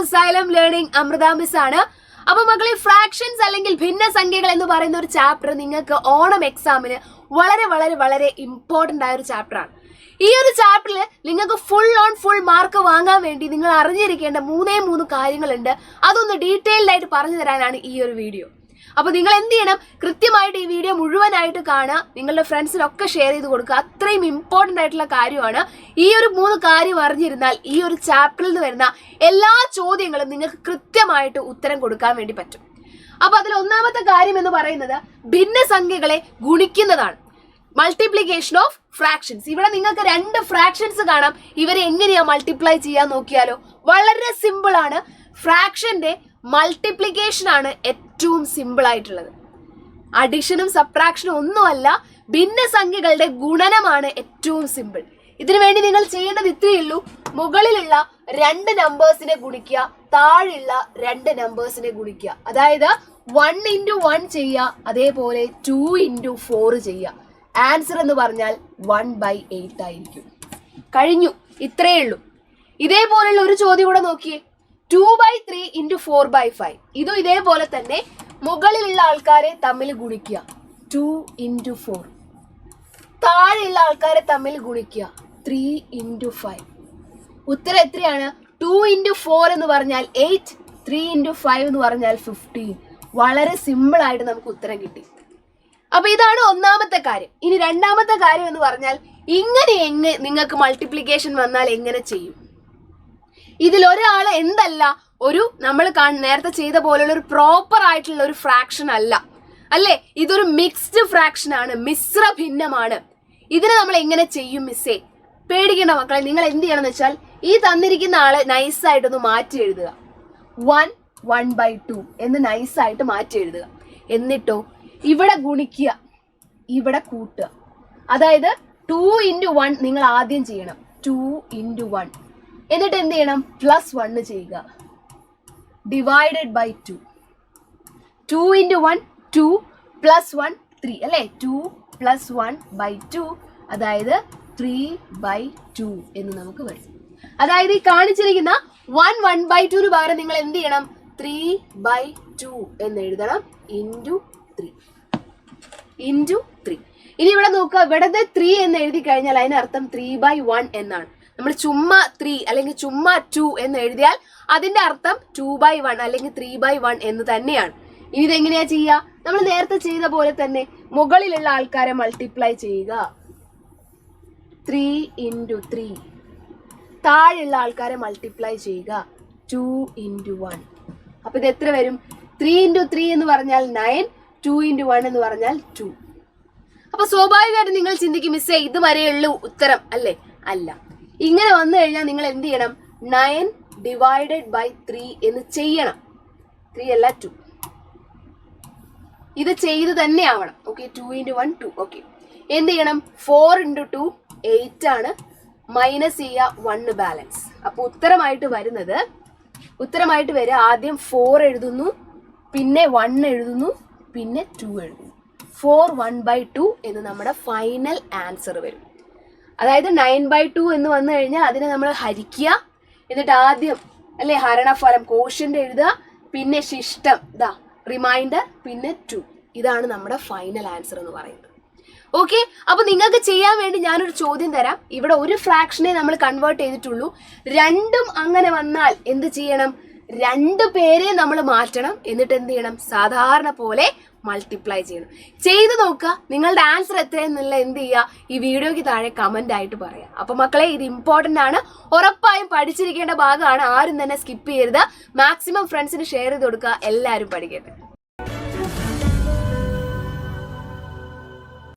Asylum Learning Amrita Miss ആണ്. അപ്പോൾ മക്കളെ ഫ്രാക്ഷൻസ് അല്ലെങ്കിൽ ഭിന്നസംഖ്യകൾ എന്ന് പറയുന്ന ഒരു ചാപ്റ്റർ നിങ്ങൾക്ക് ഓണം എക്സാമിന് വളരെ ഇമ്പോർട്ടന്റ് ആയ ഒരു ചാപ്റ്റർ ആണ്. ഈ ഒരു ചാപ്റ്ററിൽ നിങ്ങൾക്ക് ഫുൾ മാർക്ക് വാങ്ങാൻ വേണ്ടി നിങ്ങൾ അറിഞ്ഞിരിക്കേണ്ട മൂന്ന് കാര്യങ്ങളുണ്ട്. അതൊന്ന് ഡീറ്റെയിൽഡ് ആയിട്ട് പറഞ്ഞു തരാനാണ് ഈ ഒരു വീഡിയോ. അപ്പോൾ നിങ്ങൾ എന്ത് ചെയ്യണം, കൃത്യമായിട്ട് ഈ വീഡിയോ മുഴുവനായിട്ട് കാണുക, നിങ്ങളുടെ ഫ്രണ്ട്സിനൊക്കെ ഷെയർ ചെയ്ത് കൊടുക്കുക. അത്രയും ഇമ്പോർട്ടൻ്റ് ആയിട്ടുള്ള കാര്യമാണ്. ഈ ഒരു 3 കാര്യം അറിഞ്ഞിരുന്നാൽ ഈ ഒരു ചാപ്റ്ററിൽ നിന്ന് വരുന്ന എല്ലാ ചോദ്യങ്ങളും നിങ്ങൾക്ക് കൃത്യമായിട്ട് ഉത്തരം കൊടുക്കാൻ വേണ്ടി പറ്റും. അപ്പോൾ അതിൽ ഒന്നാമത്തെ കാര്യം എന്ന് പറയുന്നത് ഭിന്നസംഖ്യകളെ ഗുണിക്കുന്നതാണ്. Multiplication of fractions. ഇവിടെ നിങ്ങൾക്ക് 2 ഫ്രാക്ഷൻസ് കാണാം. ഇവരെ എങ്ങനെയാ മൾട്ടിപ്ലൈ ചെയ്യാൻ നോക്കിയാലോ? വളരെ സിമ്പിൾ ആണ്. ഫ്രാക്ഷന്റെ മൾട്ടിപ്ലിക്കേഷൻ ആണ് ഏറ്റവും സിമ്പിൾ ആയിട്ടുള്ളത്. അഡിഷനും സബ്ട്രാക്ഷനും ഒന്നുമല്ല, ഭിന്നസംഖ്യകളുടെ ഗുണനമാണ് ഏറ്റവും സിമ്പിൾ. ഇതിനു വേണ്ടി നിങ്ങൾ ചെയ്യേണ്ടത് ഇത്രയേ ഉള്ളൂ. മുകളിലുള്ള 2 നമ്പേഴ്സിനെ ഗുണിക്കുക, താഴെയുള്ള 2 നമ്പേഴ്സിനെ ഗുണിക്കുക. അതായത് 1 into 1 ചെയ്യുക, അതേപോലെ 2 into 4 ചെയ്യുക. ആൻസർ എന്ന് പറഞ്ഞാൽ 1/8 ആയിരിക്കും. കഴിഞ്ഞു, ഇത്രയേ ഉള്ളൂ. ഇതേപോലുള്ള ഒരു ചോദ്യം കൂടെ നോക്കിയേ. 2/3 into 4/5. ഇതും ഇതേപോലെ തന്നെ മുകളിലുള്ള ആൾക്കാരെ തമ്മിൽ ഗുണിക്കുക, 2 into 4. താഴെയുള്ള ആൾക്കാരെ തമ്മിൽ ഗുണിക്കുക, 3 into 5. ഉത്തരം എത്രയാണ്? 2 into 4 എന്ന് പറഞ്ഞാൽ 8, 3 into 5 എന്ന് പറഞ്ഞാൽ 15. വളരെ സിമ്പിൾ ആയിട്ട് നമുക്ക് ഉത്തരം കിട്ടി. അപ്പൊ ഇതാണ് ഒന്നാമത്തെ കാര്യം. ഇനി രണ്ടാമത്തെ കാര്യം എന്ന് പറഞ്ഞാൽ ഇങ്ങനെ നിങ്ങൾക്ക് മൾട്ടിപ്ലിക്കേഷൻ വന്നാൽ എങ്ങനെ ചെയ്യും? ഇതിലൊരാള് എന്തല്ല, ഒരു നമ്മൾ നേരത്തെ ചെയ്ത പോലുള്ള ഒരു പ്രോപ്പർ ആയിട്ടുള്ള ഒരു ഫ്രാക്ഷൻ അല്ല, അല്ലേ? ഇതൊരു മിക്സ്ഡ് ഫ്രാക്ഷൻ ആണ്, മിശ്ര ഭിന്നമാണ്. ഇതിനെ നമ്മൾ എങ്ങനെ ചെയ്യും മിസ്സേ? പേടിക്കേണ്ട മക്കളെ. നിങ്ങൾ എന്ത് ചെയ്യണം എന്ന് വെച്ചാൽ ഈ തന്നിരിക്കുന്ന ആളെ നൈസായിട്ടൊന്ന് മാറ്റി എഴുതുക. 1/2 എന്ന് നൈസായിട്ട് മാറ്റി എഴുതുക. എന്നിട്ടോ ഇവിടെ ഗുണിക്കുക, ഇവിടെ കൂട്ടുക. അതായത് 2 into 1 നിങ്ങൾ ആദ്യം ചെയ്യണം. 2 into 1. എന്നിട്ട് എന്ത് ചെയ്യണം? +1 ചെയ്യുക. Divided by 2. 2 into 1 2 +1 3 അല്ലേ? 2 + 1/2 അതായത് 3/2 എന്ന് നമുക്ക് വരും. അതായത് ഈ കാണിച്ചിരിക്കുന്ന 1/2 പകരം നിങ്ങൾ എന്ത് ചെയ്യണം? 3/2 എന്ന് എഴുതണം. into 3. ഇനി ഇവിടെ നോക്കുക, ഇവിടത്തെ 3 എന്ന് എഴുതി കഴിഞ്ഞാൽ അതിനർത്ഥം 3/1 എന്നാണ്. നമ്മൾ ചുമ്മാ 3 അല്ലെങ്കിൽ ചുമ്മാ 2 എന്ന് എഴുതിയാൽ അതിന്റെ അർത്ഥം 2/1 അല്ലെങ്കിൽ 3/1 എന്ന് തന്നെയാണ്. ഇനി ഇതെങ്ങനെയാ ചെയ്യുക? നമ്മൾ നേരത്തെ ചെയ്ത പോലെ തന്നെ മുകളിലുള്ള ആൾക്കാരെ മൾട്ടിപ്ലൈ ചെയ്യുക, 3 into 3. താഴെയുള്ള ആൾക്കാരെ മൾട്ടിപ്ലൈ ചെയ്യുക, 2 into 1. അപ്പൊ ഇത് എത്ര വരും? 3 into 3 എന്ന് പറഞ്ഞാൽ 9, 2 into 1 എന്ന് പറഞ്ഞാൽ 2. അപ്പൊ സ്വാഭാവികമായിട്ട് നിങ്ങൾ ചിന്തിക്കും, മിസ്സേ ഇത് വരെയുള്ളൂ ഉത്തരം അല്ലേ? അല്ല. ഇങ്ങനെ വന്നു കഴിഞ്ഞാൽ നിങ്ങൾ എന്ത് ചെയ്യണം? 9 divided by 3 എന്ന് ചെയ്യണം. 3 അല്ല 2. ഇത് ചെയ്ത് തന്നെ ആവണം. Okay, 2 into 1 2. ഓക്കെ, എന്ത് ചെയ്യണം? 4 into 2 8 ആണ്. മൈനസ് ചെയ്യുക, 1 ബാലൻസ്. അപ്പൊ ഉത്തരമായിട്ട് വരിക ആദ്യം 4 എഴുതുന്നു, പിന്നെ 1 എഴുതുന്നു, പിന്നെ 2 എഴുതുന്നു. 4 1/2 എന്ന് നമ്മുടെ ഫൈനൽ ആൻസർ വരും. അതായത് 9/2 എന്ന് വന്നു കഴിഞ്ഞാൽ അതിനെ നമ്മൾ ഹരിക്കുക, എന്നിട്ട് ആദ്യം അല്ലെ ഹരണഫലം കോഷ്യന്റ് എഴുതുക, പിന്നെ ശിഷ്ടം റിമൈൻഡർ, പിന്നെ 2. ഇതാണ് നമ്മുടെ ഫൈനൽ ആൻസർ എന്ന് പറയുന്നത്. ഓക്കെ, അപ്പൊ നിങ്ങൾക്ക് ചെയ്യാൻ വേണ്ടി ഞാനൊരു ചോദ്യം തരാം. ഇവിടെ ഒരു ഫ്രാക്ഷനെ നമ്മൾ കൺവേർട്ട് ചെയ്തിട്ടുള്ളൂ. 2ഉം അങ്ങനെ വന്നാൽ എന്ത് ചെയ്യണം? 2 പേരെ നമ്മൾ മാറ്റണം. എന്നിട്ട് എന്ത് ചെയ്യണം? സാധാരണ പോലെ മൾട്ടിപ്ലൈ ചെയ്യണം. ചെയ്ത് നോക്കുക. നിങ്ങളുടെ ആൻസർ എത്രയെന്നുള്ള എന്ത് ചെയ്യുക? ഈ വീഡിയോയ്ക്ക് താഴെ കമന്റ് ആയിട്ട് പറയാം. അപ്പൊ മക്കളെ, ഇത് ഇമ്പോർട്ടന്റ് ആണ്, ഉറപ്പായും പഠിച്ചിരിക്കേണ്ട ഭാഗമാണ്. ആരും തന്നെ സ്കിപ്പ് ചെയ്യരുത്. മാക്സിമം ഫ്രണ്ട്സിന് ഷെയർ ചെയ്ത് കൊടുക്കുക. എല്ലാവരും പഠിക്കട്ടെ.